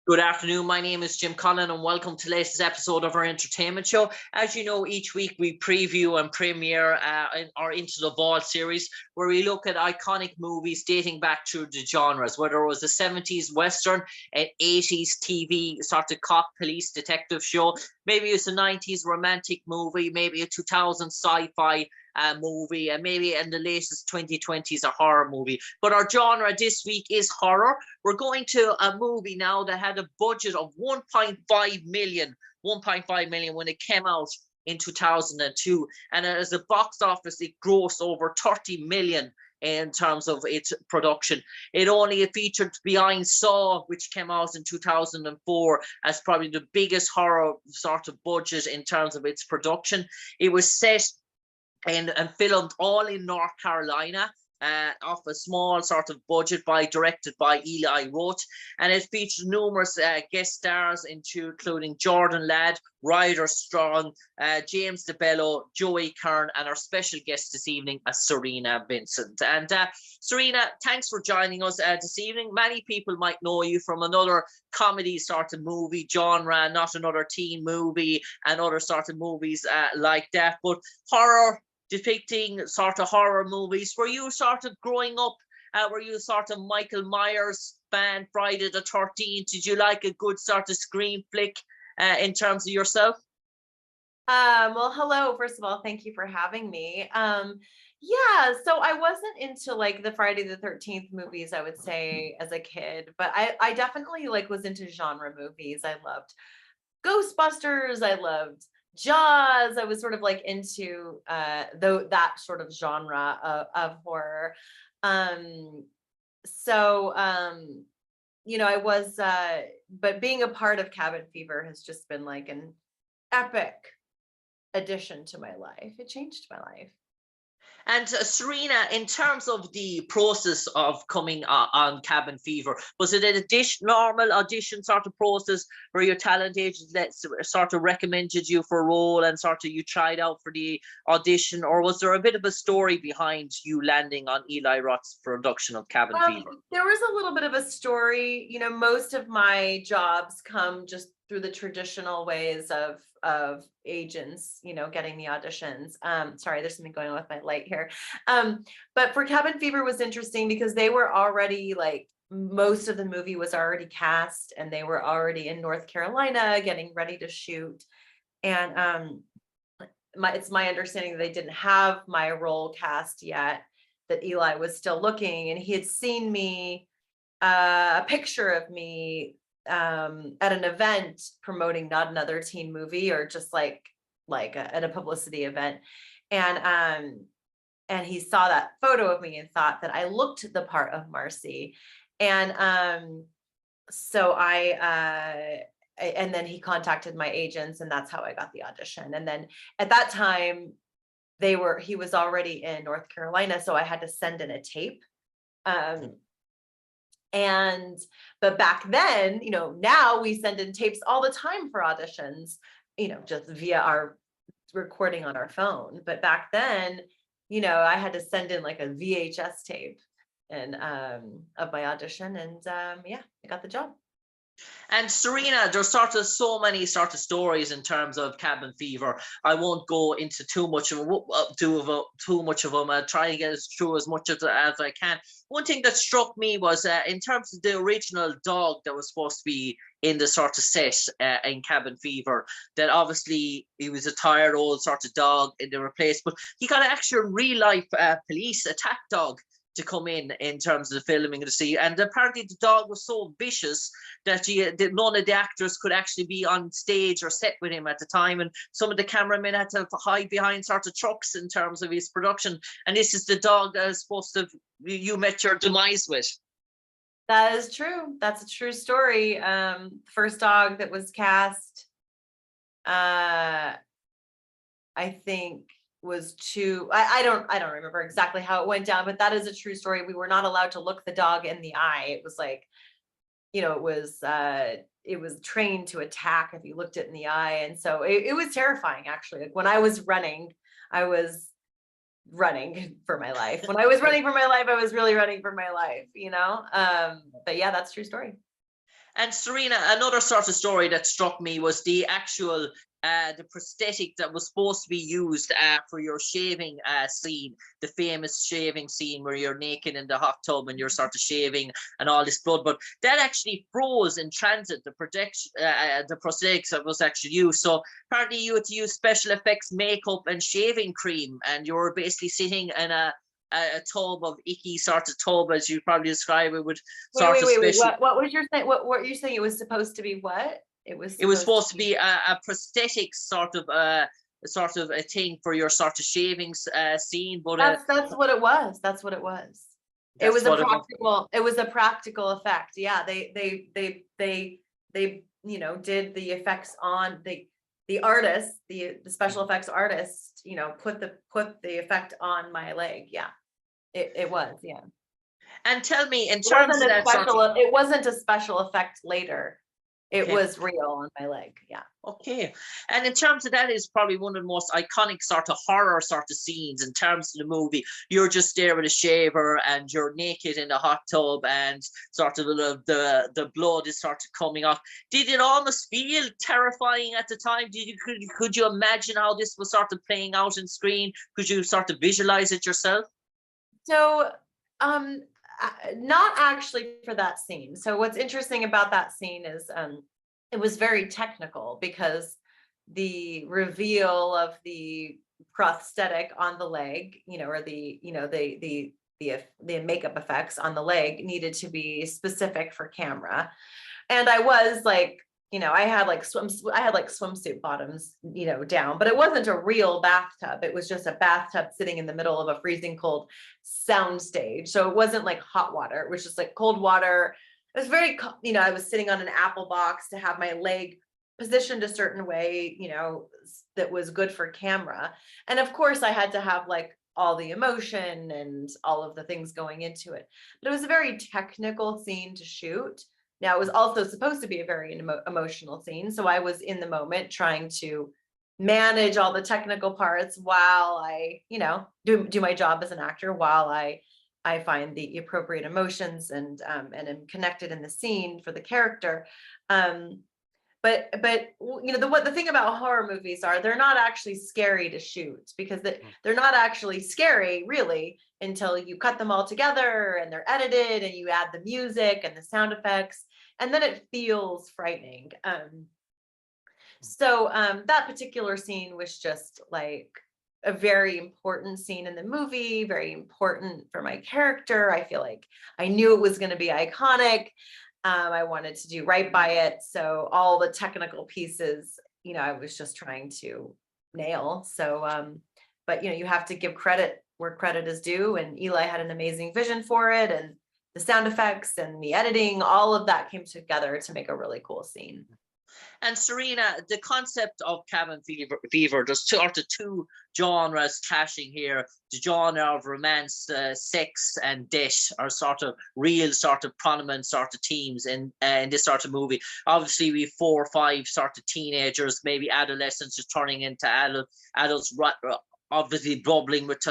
Good afternoon. My name is Jim Conlan, and welcome to the latest episode of our entertainment show. As you know, each week we preview and premiere our Into the Vault series, where we look at iconic movies dating back through the genres, whether it was the 70s Western, an 80s TV sort of cop police detective show, maybe it's a 90s romantic movie, maybe a 2000 sci-fi movie, and maybe in the latest 2020s a horror movie. But our genre this week is horror. We're going to a movie now that had a budget of 1.5 million, 1.5 million when it came out in 2002, and as a box office it grossed over 30 million in terms of its production. It only featured behind Saw, which came out in 2004, as probably the biggest horror sort of budget in terms of its production. It was set and filmed all in North Carolina, off a small sort of budget directed by Eli Roth, and it featured numerous guest stars including Jordan Ladd, Ryder Strong, James DeBello, Joey Kern, and our special guest this evening, Cerina Vincent. And Cerina, thanks for joining us this evening. Many people might know you from another comedy sort of movie genre, not another teen movie, and other sort of movies like that, but horror, depicting sort of horror movies. Were you sort of growing up, were you sort of Michael Myers fan, Friday the 13th? Did you like a good sort of scream flick in terms of yourself? Well, hello, first of all, thank you for having me. Yeah, so I wasn't into like the Friday the 13th movies, I would say, as a kid, but I definitely like was into genre movies. I loved Ghostbusters, I loved Jaws. I was sort of like into that sort of genre of horror. Um, so I was but being a part of Cabin Fever has just been like an epic addition to my life. It changed my life. And Cerina, in terms of the process of coming on Cabin Fever, was it an normal audition sort of process where your talent agent sort of recommended you for a role and sort of you tried out for the audition, or was there a bit of a story behind you landing on Eli Roth's production of Cabin Fever? There was a little bit of a story. Most of my jobs come just through the traditional ways of agents, getting the auditions. Sorry, there's something going on with my light here. But for Cabin Fever was interesting because they were already like most of the movie was already cast and they were already in North Carolina getting ready to shoot. And it's my understanding that they didn't have my role cast yet, that Eli was still looking, and he had seen me, a picture of me at an event promoting Not Another Teen Movie, or just at a publicity event, and he saw that photo of me and thought that I looked the part of Marcy, and so and then he contacted my agents, and that's how I got the audition. And then at that time, he was already in North Carolina, so I had to send in a tape. But back then, now we send in tapes all the time for auditions, just via our recording on our phone. But back then, I had to send in like a VHS tape and of my audition, and yeah, I got the job. And Cerina, there's sort of so many sort of stories in terms of Cabin Fever. I won't go into too much of them. I'll try to get through as much as I can. One thing that struck me was in terms of the original dog that was supposed to be in the sort of set in Cabin Fever, that obviously he was a tired old sort of dog and they replaced, but he got an actual real life police attack dog to come in terms of the filming of the scene. And apparently the dog was so vicious that none of the actors could actually be on stage or set with him at the time. And some of the cameramen had to hide behind sort of trucks in terms of his production. And this is the dog that is supposed to, you met your demise with. That is true. That's a true story. First dog that was cast, I think was I don't remember exactly how it went down, but that is a true story. We were not allowed to look the dog in the eye. It was like, it was trained to attack if you looked it in the eye. And so it was terrifying, actually. Like when I was running for my life. When I was running for my life, I was really running for my life, But yeah, that's a true story. And Cerina, another sort of story that struck me was the actual the prosthetic that was supposed to be used for your shaving scene, the famous shaving scene where you're naked in the hot tub and you're sort of shaving and all this blood, but that actually froze in transit. The prosthetics that was actually used. So apparently you had to use special effects makeup and shaving cream, and you were basically sitting in a tub of icky sort of tub, as you probably describe it, with sort of Wait. special. What was your thing? What were you saying? It was supposed to be what? It was It was supposed supposed to to be. be a prosthetic sort of a thing for your sort of shaving scene, but That's what it was. That's what it was. It that's was a what it was. practical. It was a practical effect. Yeah, they did the effects on the artist, the special effects artist, put the effect on my leg. Yeah, it was. Yeah. And tell me, in terms of that sort of, It wasn't a special effect later. It okay, was real on my leg. Yeah. okay, and in terms of that is probably one of the most iconic sort of horror sort of scenes in terms of the movie. You're just there with a shaver and you're naked in a hot tub, and sort of the blood is sort of coming off. Did it almost feel terrifying at the time? Could you imagine how this was sort of playing out in screen? Could you sort of visualize it yourself? So, um, not actually for that scene. So what's interesting about that scene is, it was very technical because the reveal of the prosthetic on the leg, or the makeup effects on the leg needed to be specific for camera. And I was like, I had like swimsuit bottoms, down, but it wasn't a real bathtub. It was just a bathtub sitting in the middle of a freezing cold sound stage. So it wasn't like hot water. It was just like cold water. It was very, I was sitting on an apple box to have my leg positioned a certain way, that was good for camera. And of course I had to have like all the emotion and all of the things going into it. But it was a very technical scene to shoot. Now, it was also supposed to be a very emotional scene. So I was in the moment trying to manage all the technical parts while I, do my job as an actor, while I find the appropriate emotions and am connected in the scene for the character. But the thing about horror movies are they're not actually scary to shoot, because they're not actually scary really until you cut them all together and they're edited and you add the music and the sound effects, and then it feels frightening. So that particular scene was just like a very important scene in the movie, very important for my character. I feel like I knew it was going to be iconic. I wanted to do right by it. So all the technical pieces, I was just trying to nail. So, but you have to give credit where credit is due. And Eli had an amazing vision for it, and the sound effects and the editing, all of that came together to make a really cool scene. And Cerina, the concept of cabin fever, there's two genres clashing here. The genre of romance, sex, and death are sort of real, sort of prominent sort of themes in this sort of movie. Obviously, we have 4 or 5 sort of teenagers, maybe adolescents, just turning into adults, obviously bubbling with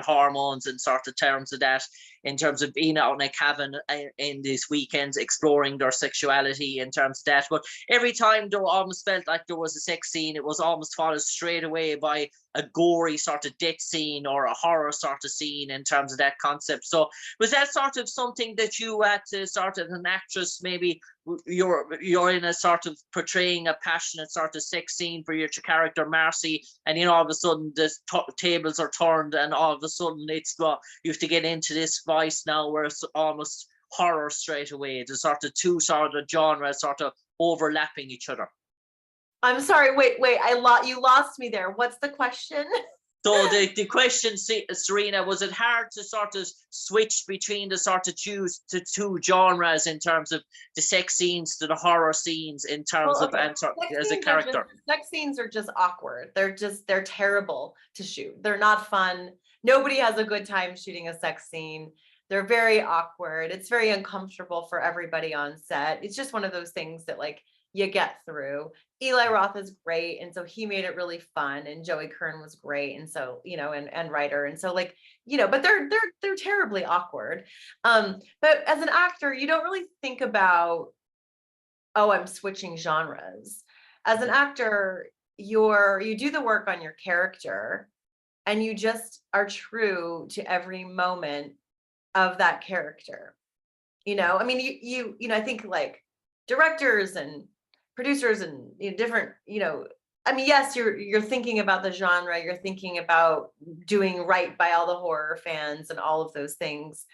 hormones and sort of terms of that, in terms of being out in a cabin in these weekends, exploring their sexuality in terms of that. But every time there almost felt like there was a sex scene, it was almost followed straight away by a gory sort of death scene or a horror sort of scene in terms of that concept. So was that sort of something that you had to sort of, an actress, maybe you're in a sort of portraying a passionate sort of sex scene for your character Marcy, and then all of a sudden the tables are turned and all of a sudden it's you have to get into this vice now where it's almost horror straight away. There's sort of two sort of genres sort of overlapping each other. I'm sorry, wait, you lost me there. What's the question? So the question, Cerina, was it hard to sort of switch between the sort of two genres in terms of the sex scenes to the horror scenes in terms of as a character? Sex scenes are just awkward. They're terrible to shoot. They're not fun. Nobody has a good time shooting a sex scene. They're very awkward. It's very uncomfortable for everybody on set. It's just one of those things that like you get through. Eli Roth is great, and so he made it really fun, and Joey Kern was great, and so and writer, and so like but they're terribly awkward. But as an actor, you don't really think about oh, I'm switching genres. As an actor, you do the work on your character, and you just are true to every moment of that character. I mean, I think like directors and producers and different, I mean, yes, you're thinking about the genre, you're thinking about doing right by all the horror fans and all of those things.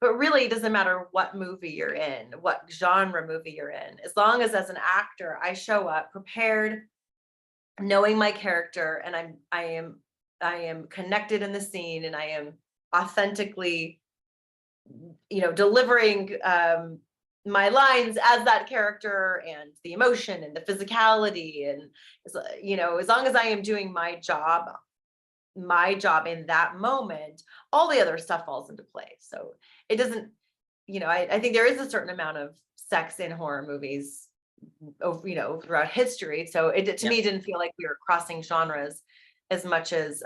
But really, it doesn't matter what movie you're in, what genre movie you're in, as long as an actor, I show up prepared, knowing my character, and I am connected in the scene, and I am authentically, delivering my lines as that character, and the emotion and the physicality, and as long as I am doing my job in that moment, all the other stuff falls into place. So it doesn't, I think there is a certain amount of sex in horror movies throughout history. So it to me didn't feel like we were crossing genres as much as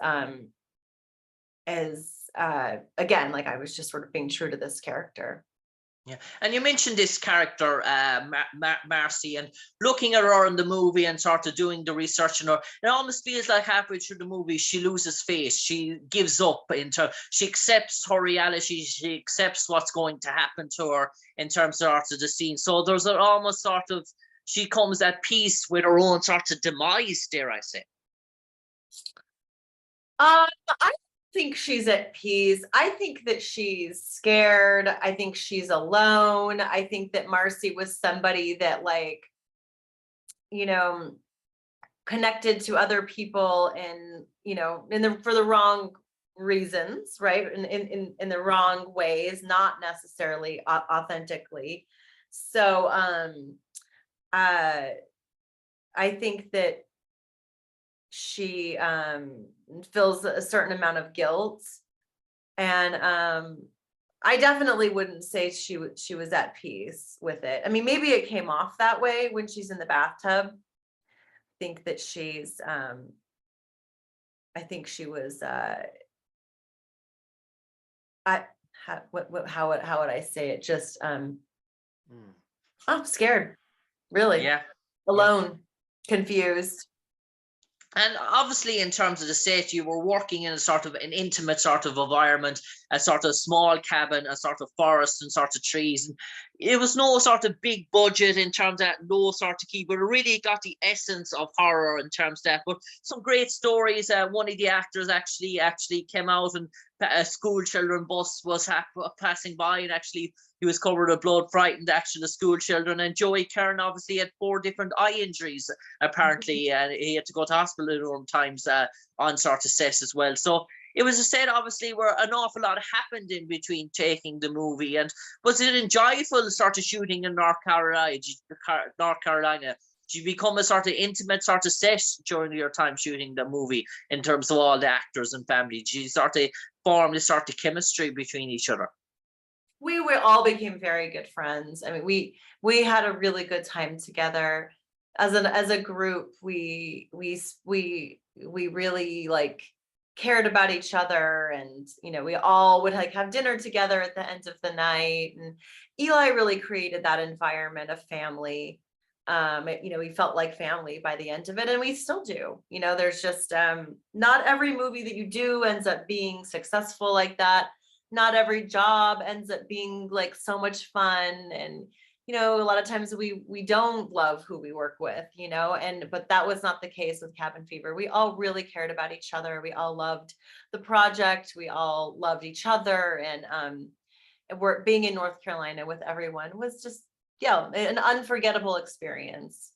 again, like I was just sort of being true to this character. Yeah, and you mentioned this character, Marcy, and looking at her in the movie and sort of doing the research on her, it almost feels like halfway through the movie she loses faith. She gives up she accepts her reality. She accepts what's going to happen to her in terms of the scene. So there's almost sort of, she comes at peace with her own sort of demise, dare I say. I think she's at peace. I think that she's scared. I think she's alone. I think that Marcy was somebody that, like, connected to other people, and for the wrong reasons, right? In the wrong ways, not necessarily authentically. So I think that she feels a certain amount of guilt, and I definitely wouldn't say she was at peace with it. I mean, maybe it came off that way when she's in the bathtub. I think that she's I think she was how would I say it? Just I'm scared, really. Alone, confused. And obviously, in terms of the set, you were working in a sort of an intimate sort of environment, a sort of small cabin, a sort of forest and sort of trees. And it was no sort of big budget in terms of that, no sort of key, but it really got the essence of horror in terms of that. But some great stories. One of the actors actually came out, and a school children bus was passing by, and actually he was covered with blood, frightened actually the school children. And Joey Kern obviously had 4 different eye injuries, apparently, and he had to go to hospital a number of times on sort of set as well. So it was a set, obviously, where an awful lot happened in between taking the movie. And was it enjoyable sort of shooting in North Carolina? Did you become a sort of intimate sort of set during your time shooting the movie in terms of all the actors and family? Did you sort of form this sort of chemistry between each other? We all became very good friends. I mean, we had a really good time together as a group. We really like cared about each other, and we all would like have dinner together at the end of the night. And Eli really created that environment of family. We felt like family by the end of it, and we still do. There's just not every movie that you do ends up being successful like that. Not every job ends up being like so much fun, and a lot of times we don't love who we work with, but that was not the case with Cabin Fever. We all really cared about each other. We all loved the project. We all loved each other, and we're being in North Carolina with everyone was just an unforgettable experience.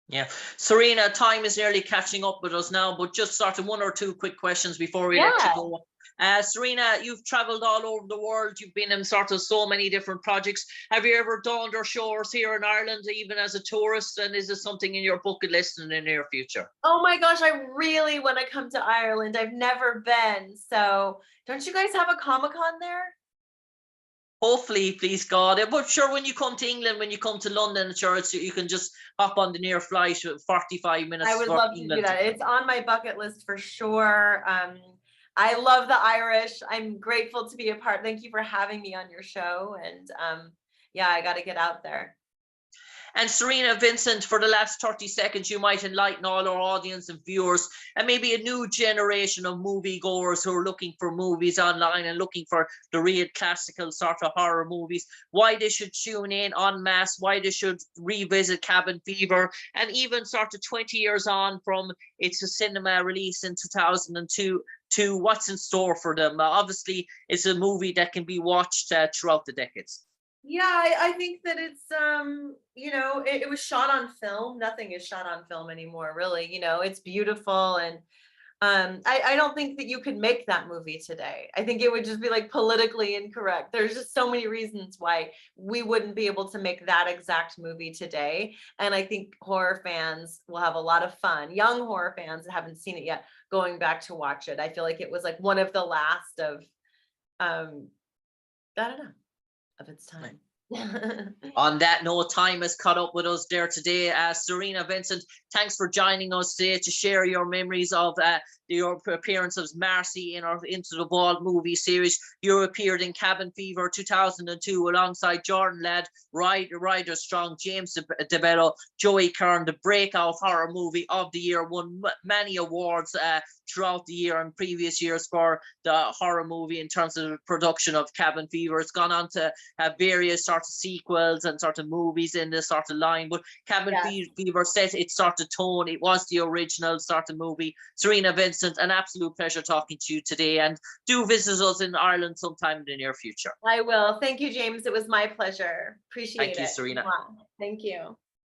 Yeah, Cerina, time is nearly catching up with us now, but just sort of 1 or 2 quick questions before we let you go. Cerina, you've traveled all over the world. You've been in sort of so many different projects. Have you ever donned our shores here in Ireland, even as a tourist? And is it something in your bucket list in the near future? Oh my gosh, I really want to come to Ireland. I've never been. So don't you guys have a Comic-Con there? Hopefully, please God. But sure, when you come to England, when you come to London, sure, you can just hop on the near flight, 45 minutes. I would love to do that. It's on my bucket list for sure. I love the Irish. I'm grateful to be a part. Thank you for having me on your show. And I got to get out there. And Cerina Vincent, for the last 30 seconds, you might enlighten all our audience and viewers and maybe a new generation of moviegoers who are looking for movies online and looking for the real classical sort of horror movies, why they should tune in en masse, why they should revisit Cabin Fever, and even sort of 20 years on from its cinema release in 2002 to what's in store for them. Obviously, it's a movie that can be watched throughout the decades. Yeah, I think that it's you know, it was shot on film. Nothing is shot on film anymore, really. You know, it's beautiful, and I don't think that you could make that movie today. I think it would just be like politically incorrect. There's just so many reasons why we wouldn't be able to make that exact movie today. And I think horror fans will have a lot of fun. Young horror fans that haven't seen it yet, going back to watch it. I feel like it was like one of the last of I don't know, of its time. On that note, time has caught up with us there today. Cerina Vincent, thanks for joining us today to share your memories of your appearance as Marcy in our Into the Vault movie series. You appeared in Cabin Fever 2002 alongside Jordan Ladd, Ryder Strong, James DeBello, Joey Kern, the breakout horror movie of the year, won many awards throughout the year and previous years for the horror movie in terms of the production of Cabin Fever. It's gone on to have various sorts of sequels and sort of movies in this sort of line, but Cabin Fever set its sort of tone. It was the original sort of movie. Cerina Vincent, an absolute pleasure talking to you today, and do visit us in Ireland sometime in the near future. I will. Thank you, James. It was my pleasure. Appreciate it. Thank you, Cerina. Thank you.